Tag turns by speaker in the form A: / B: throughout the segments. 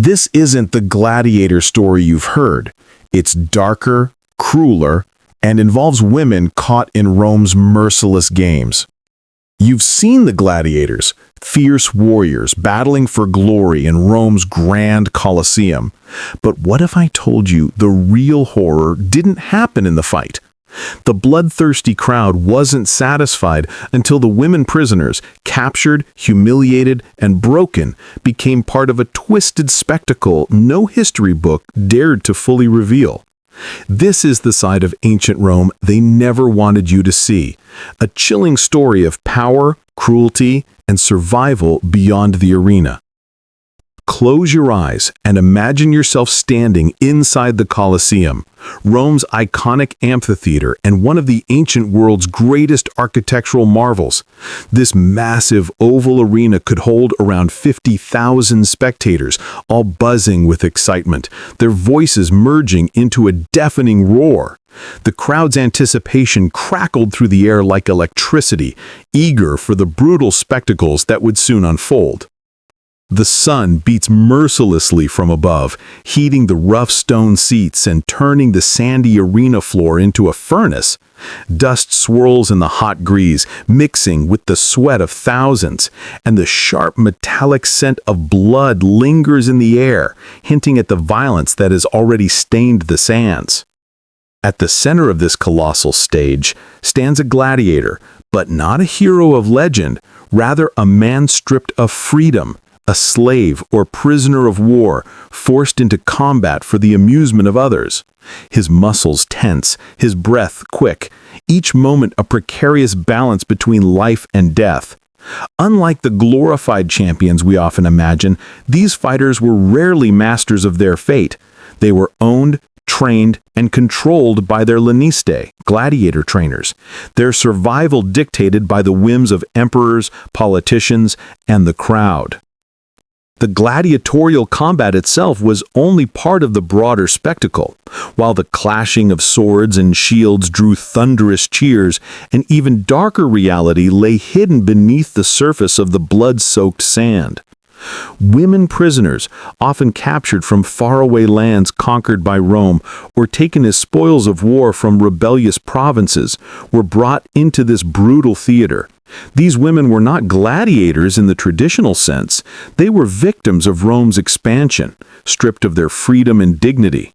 A: This isn't the gladiator story you've heard. It's darker, crueler, and involves women caught in Rome's merciless games. You've seen the gladiators, fierce warriors battling for glory in Rome's grand Colosseum. But what if I told you the real horror didn't happen in the fight? The bloodthirsty crowd wasn't satisfied until the women prisoners, captured, humiliated, and broken, became part of a twisted spectacle no history book dared to fully reveal. This is the side of ancient Rome they never wanted you to see, a chilling story of power, cruelty, and survival beyond the arena. Close your eyes and imagine yourself standing inside the Colosseum, Rome's iconic amphitheater and one of the ancient world's greatest architectural marvels. This massive oval arena could hold around 50,000 spectators, all buzzing with excitement, their voices merging into a deafening roar. The crowd's anticipation crackled through the air like electricity, eager for the brutal spectacles that would soon unfold. The sun beats mercilessly from above, heating the rough stone seats and turning the sandy arena floor into a furnace. Dust swirls in the hot grease, mixing with the sweat of thousands, and the sharp metallic scent of blood lingers in the air, hinting at the violence that has already stained the sands. At the center of this colossal stage stands a gladiator, but not a hero of legend, rather a man stripped of freedom, a slave or prisoner of war, forced into combat for the amusement of others. His muscles tense, his breath quick, each moment a precarious balance between life and death. Unlike the glorified champions we often imagine, these fighters were rarely masters of their fate. They were owned, trained, and controlled by their Venationes, gladiator trainers, their survival dictated by the whims of emperors, politicians, and the crowd. The gladiatorial combat itself was only part of the broader spectacle. While the clashing of swords and shields drew thunderous cheers, an even darker reality lay hidden beneath the surface of the blood-soaked sand. Women prisoners, often captured from faraway lands conquered by Rome or taken as spoils of war from rebellious provinces, were brought into this brutal theater. These women were not gladiators in the traditional sense. They were victims of Rome's expansion, stripped of their freedom and dignity.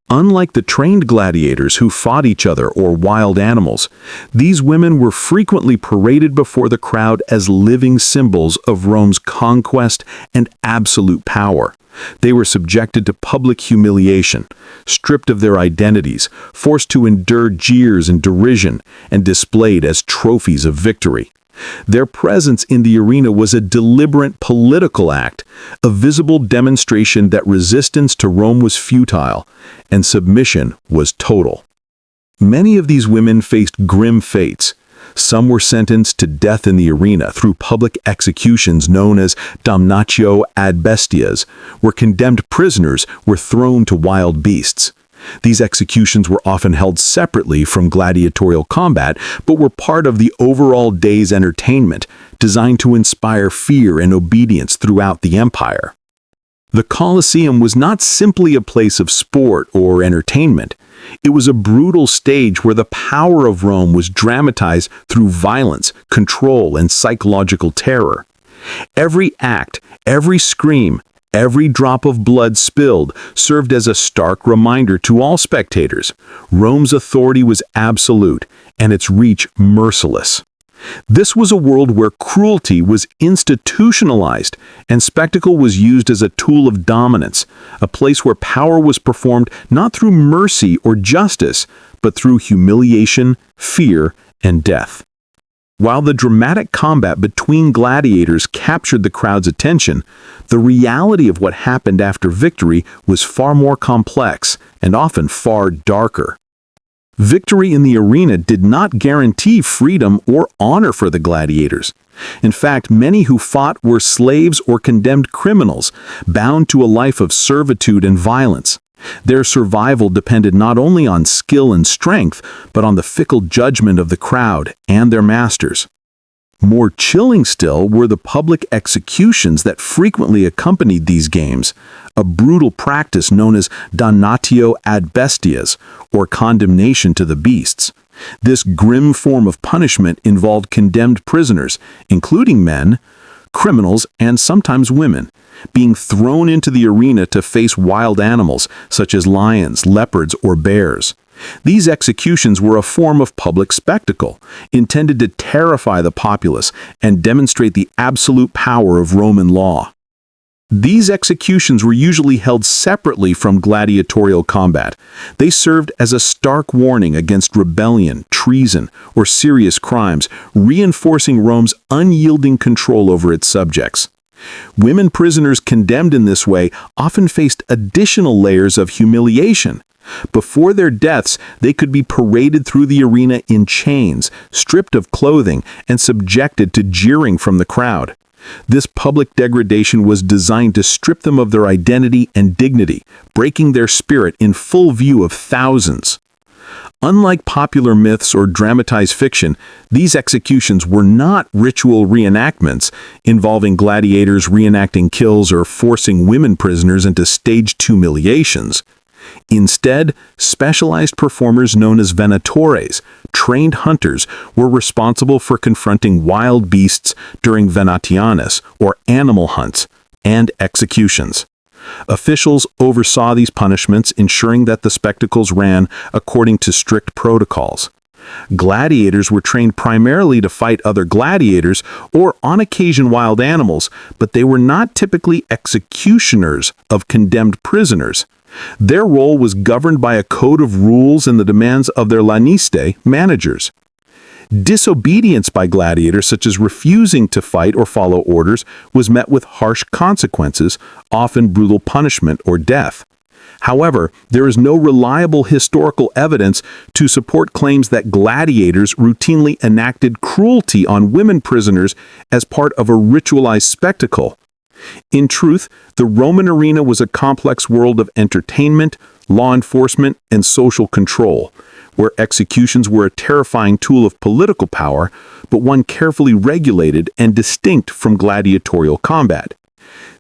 A: Unlike the trained gladiators who fought each other or wild animals, these women were frequently paraded before the crowd as living symbols of Rome's conquest and absolute power. They were subjected to public humiliation, stripped of their identities, forced to endure jeers and derision, and displayed as trophies of victory. Their presence in the arena was a deliberate political act, a visible demonstration that resistance to Rome was futile and submission was total. Many of these women faced grim fates. Some were sentenced to death in the arena through public executions known as damnatio ad bestias, where condemned prisoners were thrown to wild beasts. These executions were often held separately from gladiatorial combat, but were part of the overall day's entertainment, designed to inspire fear and obedience throughout the empire. The Colosseum was not simply a place of sport or entertainment. It was a brutal stage where the power of Rome was dramatized through violence, control, and psychological terror. Every act, every scream, every drop of blood spilled served as a stark reminder to all spectators. Rome's authority was absolute, and its reach merciless. This was a world where cruelty was institutionalized and spectacle was used as a tool of dominance, a place where power was performed not through mercy or justice, but through humiliation, fear, and death. While the dramatic combat between gladiators captured the crowd's attention, the reality of what happened after victory was far more complex and often far darker. Victory in the arena did not guarantee freedom or honor for the gladiators. In fact, many who fought were slaves or condemned criminals, bound to a life of servitude and violence. Their survival depended not only on skill and strength, but on the fickle judgment of the crowd and their masters. More chilling still were the public executions that frequently accompanied these games,
B: a brutal practice known as damnatio ad bestias, or condemnation to the beasts. This grim form of punishment involved condemned prisoners, including men, criminals, and sometimes women, being thrown into the arena to face wild animals such as lions, leopards, or bears. These executions were a form of public spectacle, intended to terrify the populace and demonstrate the absolute power of Roman law. These executions were usually held separately from gladiatorial combat. They served as a stark warning against rebellion, treason, or serious crimes, reinforcing Rome's unyielding control over its subjects. Women prisoners condemned in this way often faced additional layers of humiliation. Before their deaths, they could be paraded through the arena in chains, stripped of clothing, and subjected to jeering from the crowd. This public degradation was designed to strip them of their identity and dignity, breaking their spirit in full view of thousands. Unlike popular myths or dramatized fiction, these executions were not ritual reenactments involving gladiators reenacting kills or forcing women prisoners into staged humiliations. Instead, specialized performers known as Venatores, trained hunters, were responsible for confronting wild beasts during Venationes, or animal hunts, and executions. Officials oversaw these punishments, ensuring that the spectacles ran according to strict protocols. Gladiators were trained primarily to fight other gladiators or, on occasion, wild animals, but they were not typically executioners of condemned prisoners. Their role was governed by a code of rules and the demands of their laniste, managers. Disobedience by gladiators, such as refusing to fight or follow orders, was met with harsh consequences, often brutal punishment or death. However, there is no reliable historical evidence to support claims that gladiators routinely enacted cruelty on women prisoners as part of a ritualized spectacle. In truth, the Roman arena was a complex world of entertainment, law enforcement, and social control, where executions were a terrifying tool of political power, but one carefully regulated and distinct from gladiatorial combat.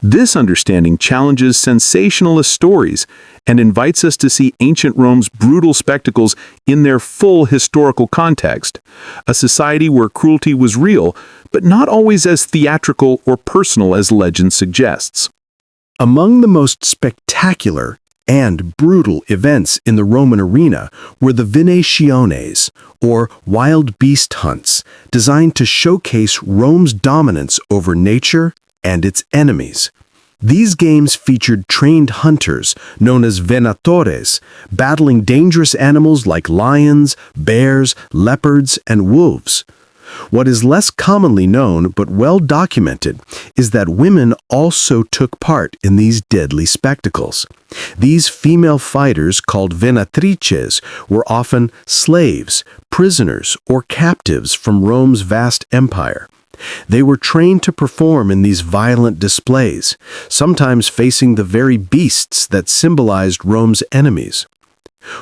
B: This understanding challenges sensationalist stories and invites us to see ancient Rome's brutal spectacles in their full historical context, a society where cruelty was real, but not always as theatrical or personal as legend suggests.
A: Among the most spectacular and brutal events in the Roman arena were the Venationes, or wild beast hunts, designed to showcase Rome's dominance over nature and its enemies. These games featured trained hunters, known as Venatores, battling dangerous animals like lions, bears, leopards, and wolves. What is less commonly known but well documented is that women also took part in these deadly spectacles. These female fighters, called Venatrices, were often slaves, prisoners, or captives from Rome's vast empire. They were trained to perform in these violent displays, sometimes facing the very beasts that symbolized Rome's enemies.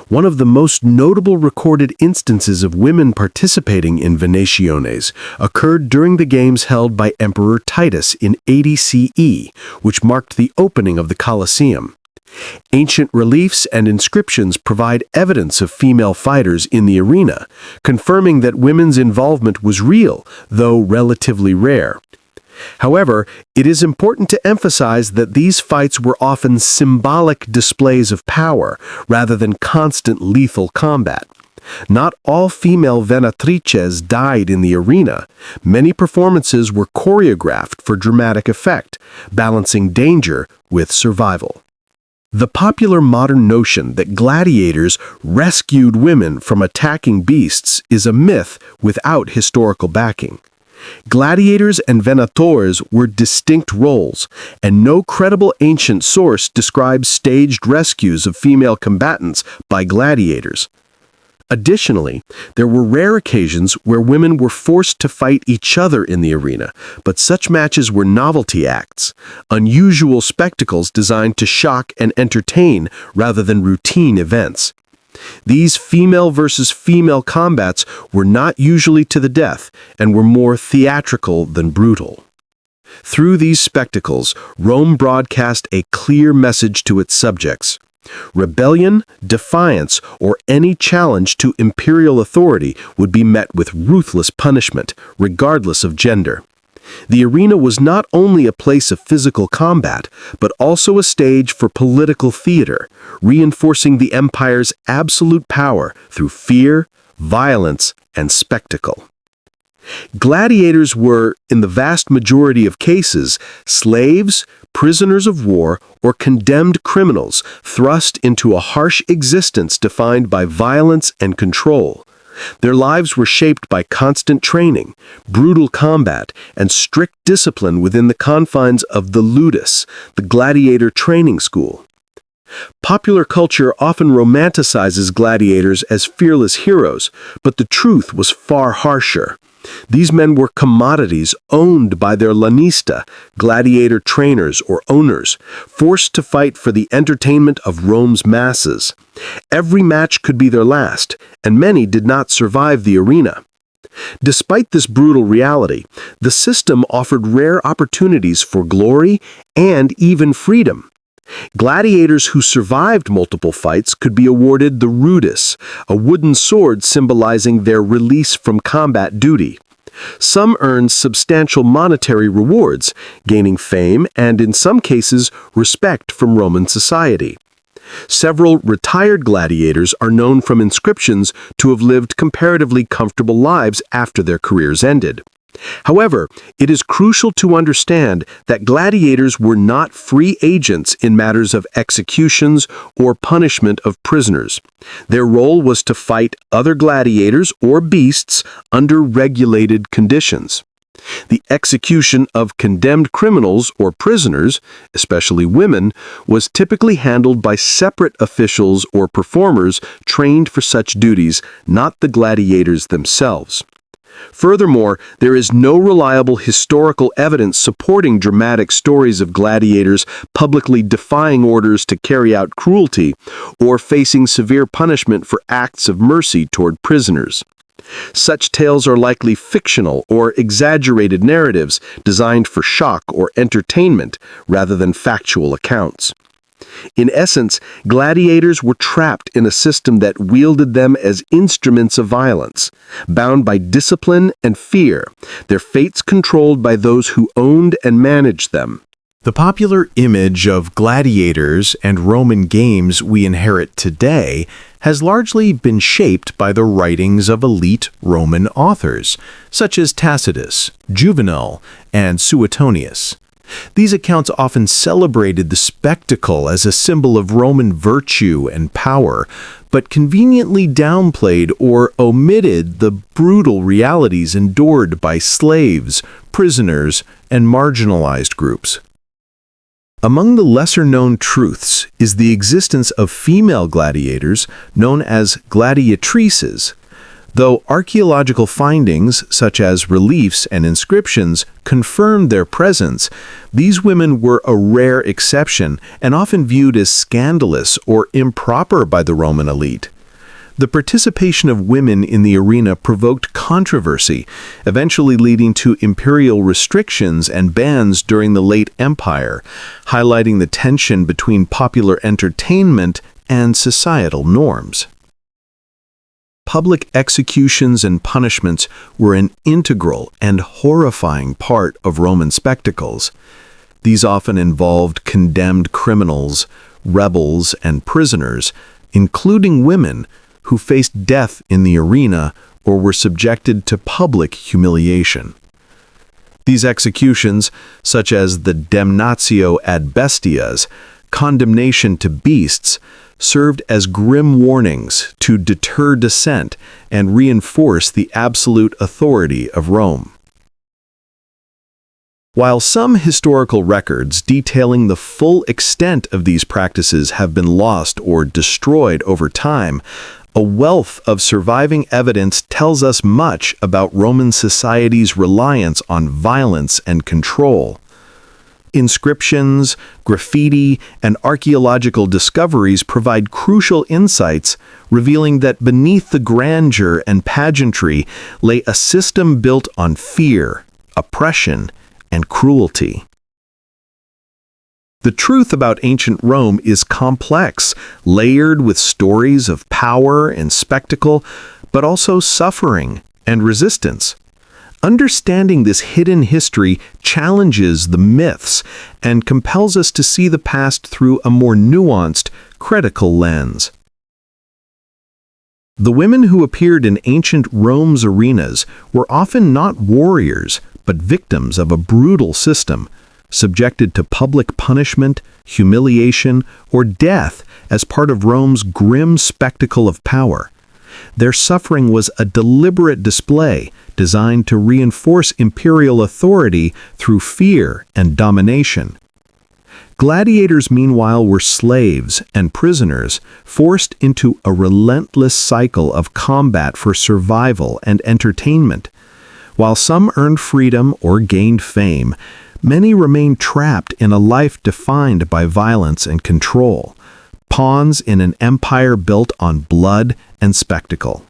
A: One of the most notable recorded instances of women participating in Venationes occurred during the games held by Emperor Titus in 80 CE, which marked the opening of the Colosseum. Ancient reliefs and inscriptions provide evidence of female fighters in the arena, confirming that women's involvement was real, though relatively rare. However, it is important to emphasize that these fights were often symbolic displays of power, rather than constant lethal combat. Not all female Venatrices died in the arena. Many performances were choreographed for dramatic effect, balancing danger with survival. The popular modern notion that gladiators rescued women from attacking beasts is a myth without historical backing. Gladiators and Venatores were distinct roles, and no credible ancient source describes staged rescues of female combatants by gladiators. Additionally, there were rare occasions where women were forced to fight each other in the arena, but such matches were novelty acts, unusual spectacles designed to shock and entertain rather than routine events. These female versus female combats were not usually to the death and were more theatrical than brutal.
C: Through these spectacles, Rome broadcast a clear message to its subjects. Rebellion, defiance, or any challenge to imperial authority would be met with ruthless punishment, regardless of gender. The arena was not only a place of physical combat, but also a stage for political theater, reinforcing the empire's absolute power through fear, violence, and spectacle. Gladiators were, in the vast majority of cases, slaves, prisoners of war, or condemned criminals thrust into a harsh existence defined by violence and control. Their lives were shaped by constant training, brutal combat, and strict discipline within the confines of the ludus, the gladiator training school. Popular culture often romanticizes gladiators as fearless heroes, but the truth was far harsher. These men were commodities owned by their lanista, gladiator trainers or owners, forced to fight for the entertainment of Rome's masses. Every match could be their last, and many did not survive the arena. Despite this brutal reality, the system offered rare opportunities for glory and even freedom. Gladiators who survived multiple fights could be awarded the rudis, a wooden sword symbolizing their release from combat duty. Some earned substantial monetary rewards, gaining fame and, in some cases, respect from Roman society. Several retired gladiators are known from inscriptions to have lived comparatively comfortable lives after their careers ended. However, it is crucial to understand that gladiators were not free agents in matters of executions or punishment of prisoners. Their role was to fight other gladiators or beasts under regulated conditions. The execution of condemned criminals or prisoners, especially women, was typically handled by separate officials or performers trained for such duties, not the gladiators themselves. Furthermore, there is no reliable historical evidence supporting dramatic stories of gladiators publicly defying orders to carry out cruelty or facing severe punishment for acts of mercy toward prisoners. Such tales are likely fictional or exaggerated narratives designed for shock or entertainment rather than factual accounts. In essence, gladiators were trapped in a system that wielded them as instruments of violence, bound by discipline and fear, their fates controlled by those who owned and managed them.
A: The popular image of gladiators and Roman games we inherit today has largely been shaped by the writings of elite Roman authors, such as Tacitus, Juvenal, and Suetonius. These accounts often celebrated the spectacle as a symbol of Roman virtue and power, but conveniently downplayed or omitted the brutal realities endured by slaves, prisoners, and marginalized groups. Among the lesser-known truths is the existence of female gladiators known as gladiatrices. Though archaeological findings, such as reliefs and inscriptions, confirmed their presence, these women were a rare exception and often viewed as scandalous or improper by the Roman elite. The participation of women in the arena provoked controversy, eventually leading to imperial restrictions and bans during the late Empire, highlighting the tension between popular entertainment and societal norms. Public executions and punishments were an integral and horrifying part of Roman spectacles. These often involved condemned criminals, rebels, and prisoners, including women, who faced death in the arena or were subjected to public humiliation. These executions, such as the damnatio ad bestias, condemnation to beasts, served as grim warnings to deter dissent and reinforce the absolute authority of Rome. While some historical records detailing the full extent of these practices have been lost or destroyed over time, a wealth of surviving evidence tells us much about Roman society's reliance on violence and control. Inscriptions, graffiti, and archaeological discoveries provide crucial insights, revealing that beneath the grandeur and pageantry lay a system built on fear, oppression,
B: and cruelty. The truth about ancient Rome is complex, layered with stories of power and spectacle, but also suffering and resistance. Understanding this hidden history challenges the myths and compels us to see the past through a more nuanced, critical lens. The women who appeared in ancient Rome's arenas were often not warriors, but victims of a brutal system, subjected to public punishment, humiliation, or death as part of Rome's grim spectacle of power. Their suffering was a deliberate display designed to reinforce imperial authority through fear and domination. Gladiators, meanwhile, were slaves and prisoners forced into a relentless cycle of combat for survival and entertainment. While some earned freedom or gained fame, many remained trapped in a life defined by violence and control, pawns in an empire built on blood and spectacle.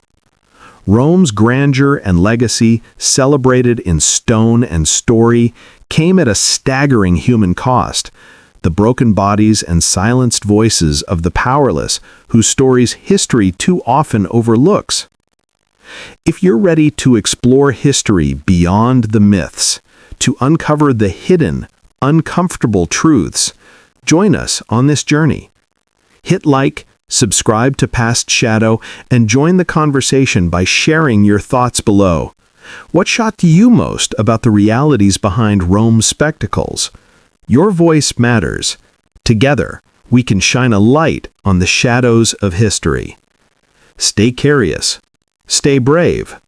B: Rome's grandeur and legacy, celebrated in stone and story, came at a staggering human cost. The broken bodies and silenced voices of the powerless, whose stories history too often overlooks. If you're ready to explore history beyond the myths, to uncover the hidden, uncomfortable truths, join us on this journey. Hit like, subscribe to PastShadow, and join the conversation by sharing your thoughts below. What shocked you most about the realities behind Rome's spectacles? Your voice matters. Together, we can shine a light on the shadows of history. Stay curious, stay brave,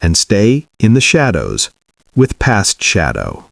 B: and stay in the shadows with PastShadow.